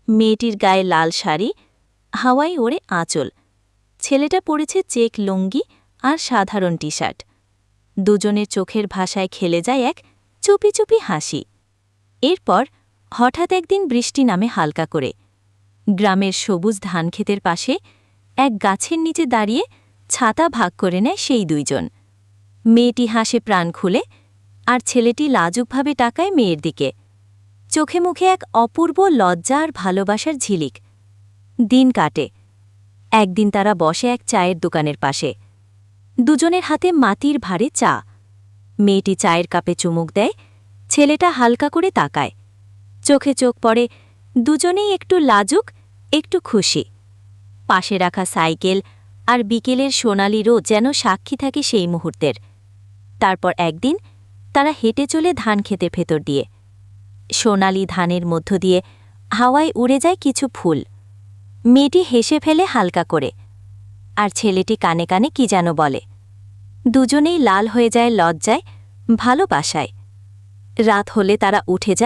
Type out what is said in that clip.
মেয়েটির গায়ে লাল শাড়ি, হাওয়াই ওড়ে আঁচল। ছেলেটা পরেছে চেক লুঙ্গি আর সাধারণ টি শার্ট। দুজনের চোখের ভাষায় খেলে যায় এক চুপি চুপি হাসি। এরপর হঠাৎ একদিন বৃষ্টি নামে হালকা করে। গ্রামের সবুজ ধানক্ষেতের পাশে এক গাছের নিচে দাঁড়িয়ে ছাতা ভাগ করে নেয় সেই দুইজন। মেয়েটি হাসে প্রাণ খুলে, আর ছেলেটি লাজুকভাবে তাকায় মেয়ের দিকে। চোখে মুখে এক অপূর্ব লজ্জা আর ভালোবাসার ঝিলিক। দিন কাটে। একদিন তারা বসে এক চায়ের দোকানের পাশে। দুজনের হাতে মাটির ভারে চা। মেয়েটি চায়ের কাপে চুমুক দেয়, ছেলেটা হালকা করে তাকায়। চোখে চোখ পড়ে, দুজনেই একটু লাজুক, একটু খুশি। পাশে রাখা সাইকেল আর বিকেলের সোনালি রোদ যেন সাক্ষী থাকে সেই মুহূর্তের। তারপর একদিন তারা হেঁটে চলে ধানক্ষেতের ভেতর দিয়ে। সোনালি ধানের মধ্য দিয়ে হাওয়ায় উড়ে যায় কিছু ফুল। মেয়েটি হেসে ফেলে হালকা করে, আর ছেলেটি কানে কানে কি যেন বলে। দুজনেই লাল হয়ে যায় লজ্জায়, ভালোবাসায়। রাত হলে তারা উঠে যায়।